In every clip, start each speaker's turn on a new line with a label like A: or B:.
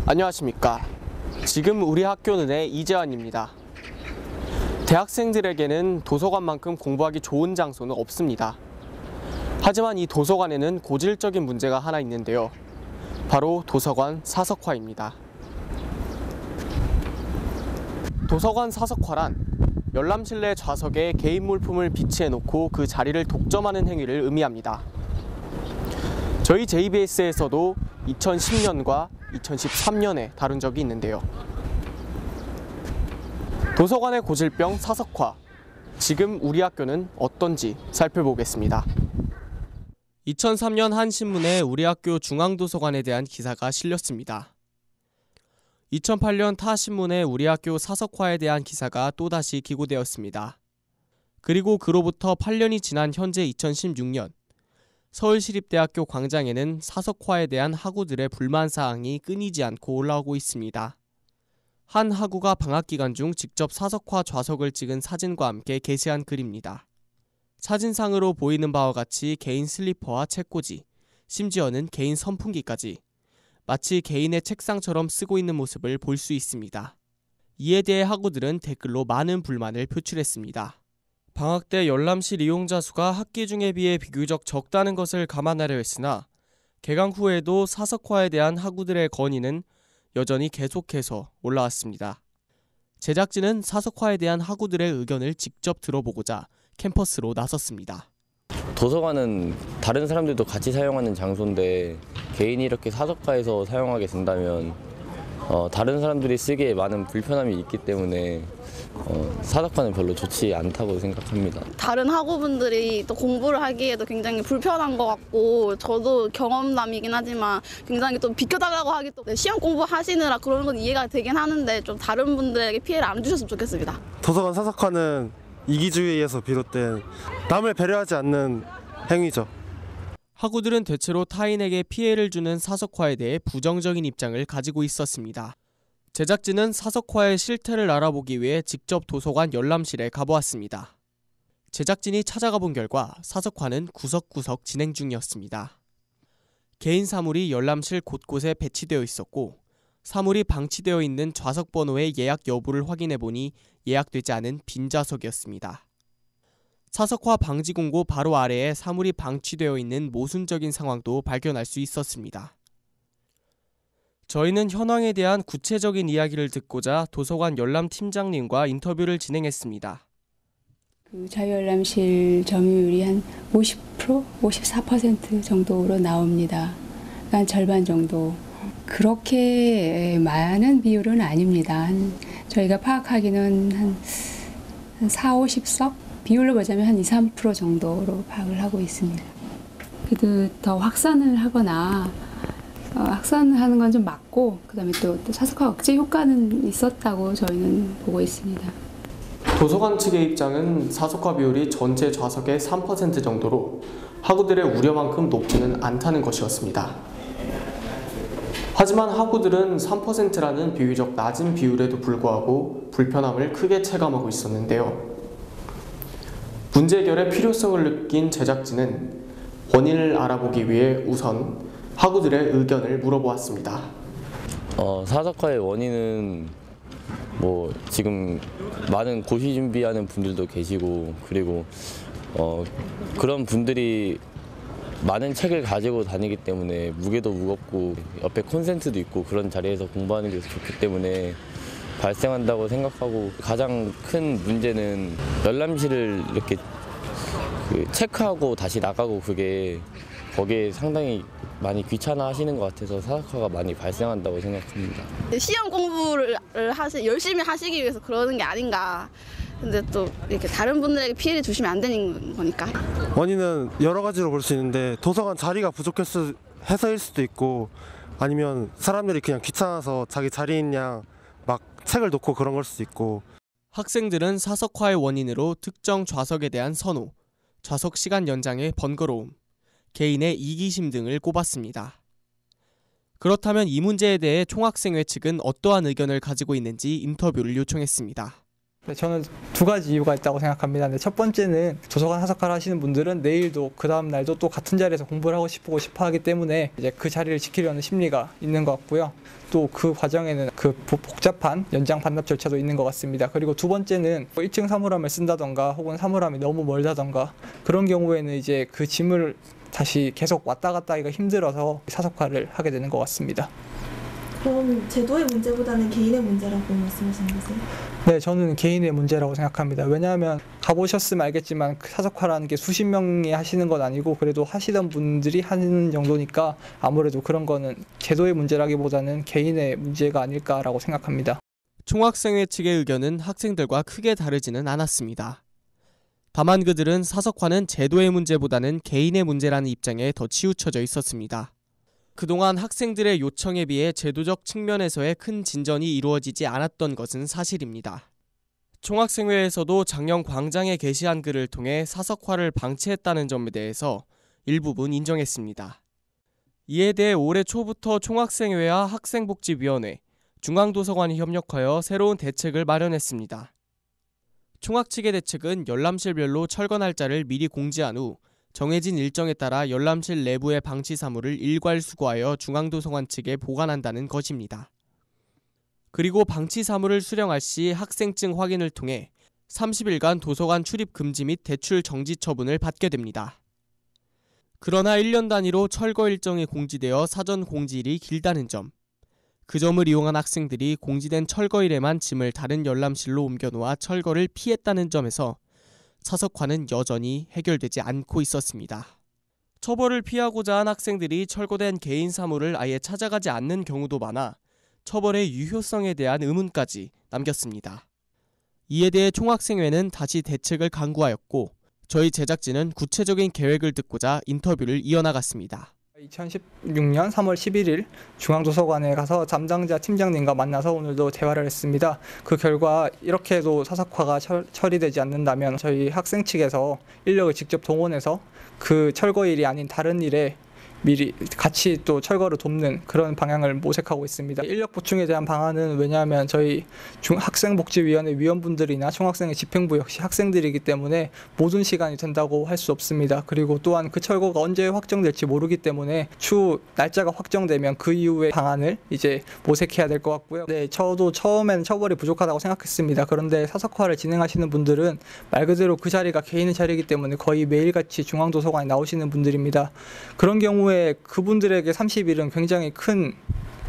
A: 안녕하십니까. 지금 우리 학교는의 이재환입니다. 대학생들에게는 도서관만큼 공부하기 좋은 장소는 없습니다. 하지만 이 도서관에는 고질적인 문제가 하나 있는데요. 바로 도서관 사석화입니다. 도서관 사석화란 열람실 내 좌석에 개인 물품을 비치해놓고 그 자리를 독점하는 행위를 의미합니다. 저희 JBS에서도 2010년과 2013년에 다룬 적이 있는데요. 도서관의 고질병 사석화. 지금 우리 학교는 어떤지 살펴보겠습니다. 2003년 한 신문에 우리 학교 중앙도서관에 대한 기사가 실렸습니다. 2008년 타 신문에 우리 학교 사석화에 대한 기사가 또다시 기고되었습니다. 그리고 그로부터 8년이 지난 현재 2016년 서울시립대학교 광장에는 사석화에 대한 학우들의 불만사항이 끊이지 않고 올라오고 있습니다. 한 학우가 방학기간 중 직접 사석화 좌석을 찍은 사진과 함께 게시한 글입니다. 사진상으로 보이는 바와 같이 개인 슬리퍼와 책꽂이, 심지어는 개인 선풍기까지 마치 개인의 책상처럼 쓰고 있는 모습을 볼 수 있습니다. 이에 대해 학우들은 댓글로 많은 불만을 표출했습니다. 방학 때 열람실 이용자 수가 학기 중에 비해 비교적 적다는 것을 감안하려 했으나 개강 후에도 사석화에 대한 학우들의 건의는 여전히 계속해서 올라왔습니다. 제작진은 사석화에 대한 학우들의 의견을 직접 들어보고자 캠퍼스로 나섰습니다.
B: 도서관은 다른 사람들도 같이 사용하는 장소인데 개인이 이렇게 사석화해서 사용하게 된다면 다른 사람들이 쓰기에 많은 불편함이 있기 때문에 사석화는 별로 좋지 않다고 생각합니다.
C: 다른 학우분들이 또 공부를 하기에도 굉장히 불편한 것 같고 저도 경험남이긴 하지만 굉장히 또 비켜달라고 하기 또 시험 공부하시느라 그런 건 이해가 되긴 하는데 좀 다른 분들에게 피해를 안 주셨으면 좋겠습니다.
D: 도서관 사석화는 이기주의에서 비롯된 남을 배려하지 않는 행위죠.
A: 학우들은 대체로 타인에게 피해를 주는 사석화에 대해 부정적인 입장을 가지고 있었습니다. 제작진은 사석화의 실태를 알아보기 위해 직접 도서관 열람실에 가보았습니다. 제작진이 찾아가 본 결과 사석화는 구석구석 진행 중이었습니다. 개인 사물이 열람실 곳곳에 배치되어 있었고 사물이 방치되어 있는 좌석 번호의 예약 여부를 확인해 보니 예약되지 않은 빈 좌석이었습니다. 사석화 방지 공고 바로 아래에 사물이 방치되어 있는 모순적인 상황도 발견할 수 있었습니다. 저희는 현황에 대한 구체적인 이야기를 듣고자 도서관 열람 팀장님과 인터뷰를 진행했습니다.
E: 자유열람실 점유율이 한 50%, 54% 정도로 나옵니다. 한 절반 정도. 그렇게 많은 비율은 아닙니다. 저희가 파악하기는 한 4, 50석? 비율로 보자면 한 2, 3% 정도로 파악을 하고 있습니다. 그래도 더 확산을 하거나 확산을 하는 건 좀 맞고 그다음에 또 사석화 억제 효과는 있었다고 저희는 보고 있습니다.
A: 도서관 측의 입장은 사석화 비율이 전체 좌석의 3% 정도로 학우들의 우려만큼 높지는 않다는 것이었습니다. 하지만 학우들은 3%라는 비교적 낮은 비율에도 불구하고 불편함을 크게 체감하고 있었는데요. 문제 해결의 필요성을 느낀 제작진은 원인을 알아보기 위해 우선 학우들의 의견을 물어보았습니다.
B: 사석화의 원인은 지금 많은 고시 준비하는 분들도 계시고 그리고 그런 분들이 많은 책을 가지고 다니기 때문에 무게도 무겁고 옆에 콘센트도 있고 그런 자리에서 공부하는 게 좋기 때문에 발생한다고 생각하고 가장 큰 문제는 열람실을 이렇게 체크하고 다시 나가고 그게 거기에 상당히 많이 귀찮아 하시는 것 같아서 사석화가 많이 발생한다고 생각합니다.
C: 시험 공부를 열심히 하시기 위해서 그러는 게 아닌가. 근데 또 이렇게 다른 분들에게 피해를 주시면 안 되는 거니까.
D: 원인은 여러 가지로 볼 수 있는데 도서관 자리가 부족해서일 수도 있고 아니면 사람들이 그냥 귀찮아서 자기 자리 있냐 막 책을 놓고 그런 걸 수도 있고.
A: 학생들은 사석화의 원인으로 특정 좌석에 대한 선호, 좌석 시간 연장의 번거로움, 개인의 이기심 등을 꼽았습니다. 그렇다면 이 문제에 대해 총학생회 측은 어떠한 의견을 가지고 있는지 인터뷰를 요청했습니다.
F: 네, 저는 두 가지 이유가 있다고 생각합니다. 네, 첫 번째는 도서관 사석화를 하시는 분들은 내일도 그 다음 날도 또 같은 자리에서 공부를 하고 싶고 싶어 하기 때문에 이제 그 자리를 지키려는 심리가 있는 것 같고요. 또 그 과정에는 그 복잡한 연장 반납 절차도 있는 것 같습니다. 그리고 두 번째는 1층 사물함을 쓴다던가 혹은 사물함이 너무 멀다던가 그런 경우에는 이제 그 짐을 다시 계속 왔다 갔다 하기가 힘들어서 사석화를 하게 되는 것 같습니다.
G: 그럼 제도의 문제보다는 개인의 문제라고 말씀하시는 거세요?
F: 네, 저는 개인의 문제라고 생각합니다. 왜냐하면 가보셨으면 알겠지만 사석화라는 게 수십 명이 하시는 건 아니고 그래도 하시던 분들이 하는 정도니까 아무래도 그런 거는 제도의 문제라기보다는 개인의 문제가 아닐까라고 생각합니다.
A: 총학생회 측의 의견은 학생들과 크게 다르지는 않았습니다. 다만 그들은 사석화는 제도의 문제보다는 개인의 문제라는 입장에 더 치우쳐져 있었습니다. 그동안 학생들의 요청에 비해 제도적 측면에서의 큰 진전이 이루어지지 않았던 것은 사실입니다. 총학생회에서도 작년 광장에 게시한 글을 통해 사석화를 방치했다는 점에 대해서 일부분 인정했습니다. 이에 대해 올해 초부터 총학생회와 학생복지위원회, 중앙도서관이 협력하여 새로운 대책을 마련했습니다. 총학 측의 대책은 열람실별로 철거 날짜를 미리 공지한 후 정해진 일정에 따라 열람실 내부의 방치 사물을 일괄 수거하여 중앙도서관 측에 보관한다는 것입니다. 그리고 방치 사물을 수령할 시 학생증 확인을 통해 30일간 도서관 출입 금지 및 대출 정지 처분을 받게 됩니다. 그러나 1년 단위로 철거 일정이 공지되어 사전 공지일이 길다는 점, 그 점을 이용한 학생들이 공지된 철거일에만 짐을 다른 열람실로 옮겨놓아 철거를 피했다는 점에서 사석화는 여전히 해결되지 않고 있었습니다. 처벌을 피하고자 한 학생들이 철거된 개인 사물을 아예 찾아가지 않는 경우도 많아 처벌의 유효성에 대한 의문까지 남겼습니다. 이에 대해 총학생회는 다시 대책을 강구하였고 저희 제작진은 구체적인 계획을 듣고자 인터뷰를 이어나갔습니다.
F: 2016년 3월 11일 중앙도서관에 가서 담당자 팀장님과 만나서 오늘도 대화를 했습니다. 그 결과 이렇게 해도 사석화가 처리되지 않는다면 저희 학생 측에서 인력을 직접 동원해서 그 철거일이 아닌 다른 일에 미리 같이 또 철거를 돕는 그런 방향을 모색하고 있습니다. 인력 보충에 대한 방안은 왜냐하면 저희 학생복지위원회 위원분들이나 총학생회 집행부 역시 학생들이기 때문에 모든 시간이 된다고 할 수 없습니다. 그리고 또한 그 철거가 언제 확정될지 모르기 때문에 추후 날짜가 확정되면 그 이후의 방안을 이제 모색해야 될 것 같고요. 네, 저도 처음에는 처벌이 부족하다고 생각했습니다. 그런데 사석화를 진행하시는 분들은 말 그대로 그 자리가 개인의 자리이기 때문에 거의 매일같이 중앙도서관에 나오시는 분들입니다. 그런 경우에 그분들에게 30일은 굉장히 큰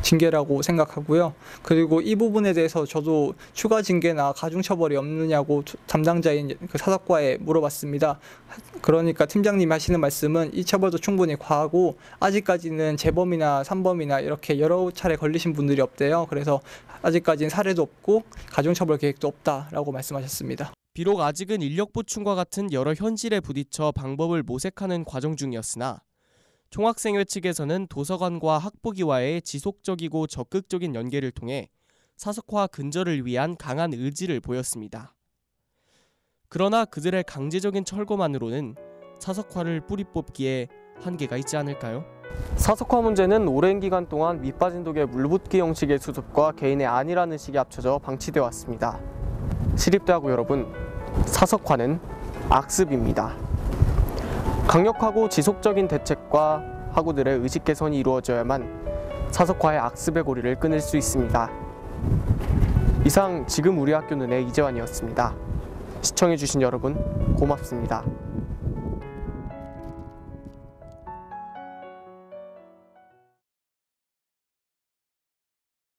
F: 징계라고 생각하고요. 그리고 이 부분에 대해서 저도 추가 징계나 가중처벌이 없느냐고 담당자인 그 사석과에 물어봤습니다. 그러니까 팀장님이 하시는 말씀은 이 처벌도 충분히 과하고 아직까지는 재범이나 산범이나 이렇게 여러 차례 걸리신 분들이 없대요. 그래서 아직까지는 사례도 없고 가중처벌 계획도 없다라고 말씀하셨습니다.
A: 비록 아직은 인력 보충과 같은 여러 현실에 부딪혀 방법을 모색하는 과정 중이었으나 총학생회 측에서는 도서관과 학부기와의 지속적이고 적극적인 연계를 통해 사석화 근절을 위한 강한 의지를 보였습니다. 그러나 그들의 강제적인 철거만으로는 사석화를 뿌리 뽑기에 한계가 있지 않을까요? 사석화 문제는 오랜 기간 동안 밑빠진 독에 물붓기 형식의 수습과 개인의 안일한 의식이 합쳐져 방치되어 왔습니다. 시립대학우 여러분, 사석화는 악습입니다. 강력하고 지속적인 대책과 학우들의 의식 개선이 이루어져야만 사석화의 악습의 고리를 끊을 수 있습니다. 이상 지금 우리 학교는의 이재환이었습니다. 시청해주신 여러분 고맙습니다.